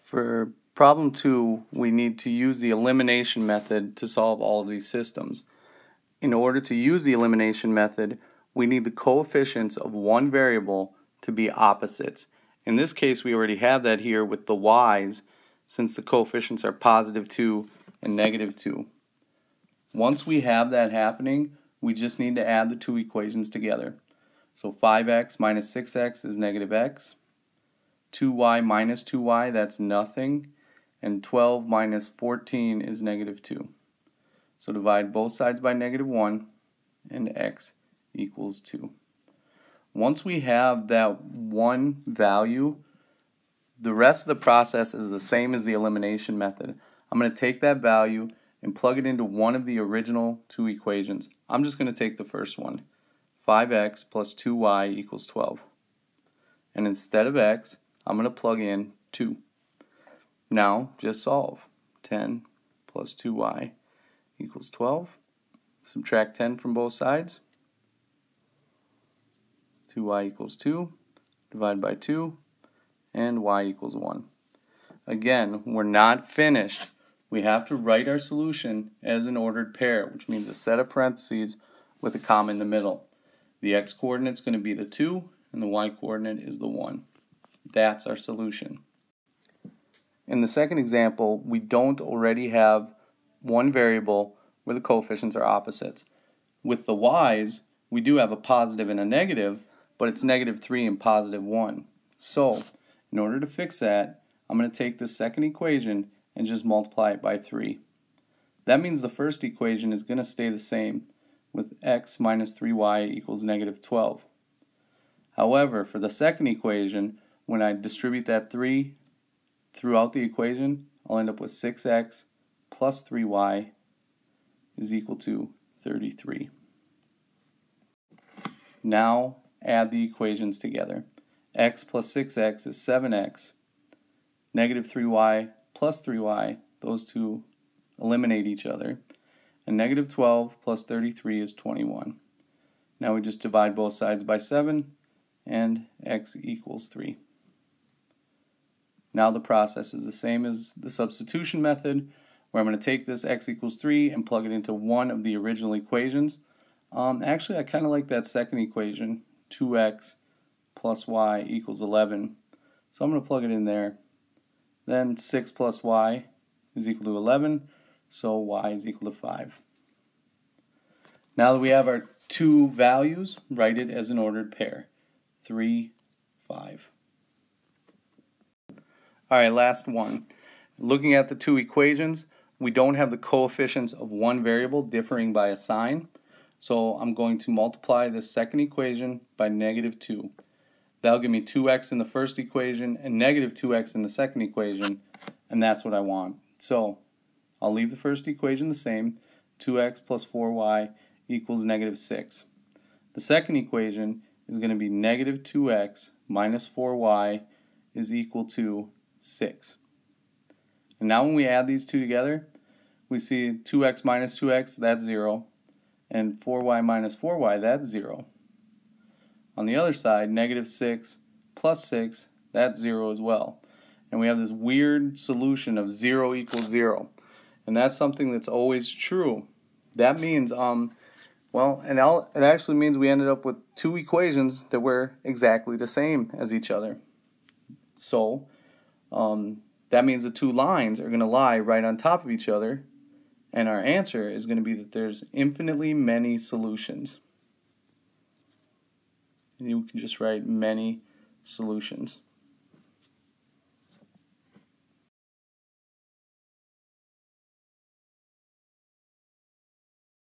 For problem 2, we need to use the elimination method to solve all of these systems. In order to use the elimination method, we need the coefficients of one variable to be opposites. In this case, we already have that here with the y's, since the coefficients are positive 2 and negative 2. Once we have that happening, we just need to add the two equations together. So 5x minus 6x is negative x. 2y minus 2y, that's nothing. And 12 minus 14 is negative 2. So divide both sides by negative 1, and x equals 2. Once we have that one value, the rest of the process is the same as the elimination method. I'm going to take that value and plug it into one of the original two equations. I'm just going to take the first one. 5x plus 2y equals 12. And instead of x, I'm going to plug in 2. Now, just solve. 10 plus 2y equals 12. Subtract 10 from both sides. 2y equals 2. Divide by 2. And y equals 1. Again, we're not finished. We have to write our solution as an ordered pair, which means a set of parentheses with a comma in the middle. The x-coordinate is going to be the 2, and the y-coordinate is the 1. That's our solution. In the second example, we don't already have one variable where the coefficients are opposites. With the y's, we do have a positive and a negative, but it's negative 3 and positive 1. So, in order to fix that, I'm going to take this second equation and just multiply it by 3. That means the first equation is going to stay the same, with x minus 3y equals negative 12. However, for the second equation, when I distribute that 3 throughout the equation, I'll end up with 6x plus 3y is equal to 33. Now add the equations together. X plus 6x is 7x. Negative 3y plus 3y, those two eliminate each other. And negative 12 plus 33 is 21. Now we just divide both sides by 7, and x equals 3. Now the process is the same as the substitution method, where I'm going to take this x equals 3 and plug it into one of the original equations. Actually, I kind of like that second equation, 2x plus y equals 11. So I'm going to plug it in there. Then 6 plus y is equal to 11, so y is equal to 5. Now that we have our two values, write it as an ordered pair. 3, 5. Alright, last one. Looking at the two equations, we don't have the coefficients of one variable differing by a sign. So I'm going to multiply this second equation by negative 2. That'll give me 2x in the first equation and negative 2x in the second equation, and that's what I want. So I'll leave the first equation the same. 2x plus 4y equals negative 6. The second equation is going to be negative 2x minus 4y is equal to 6. And now when we add these two together, we see 2x minus 2x, that's 0. And 4y minus 4y, that's 0. On the other side, negative 6 plus 6, that's 0 as well. And we have this weird solution of 0 equals 0. And that's something that's always true. That means, it actually means we ended up with two equations that were exactly the same as each other. So, that means the two lines are going to lie right on top of each other. And our answer is going to be that there's infinitely many solutions. And you can just write many solutions.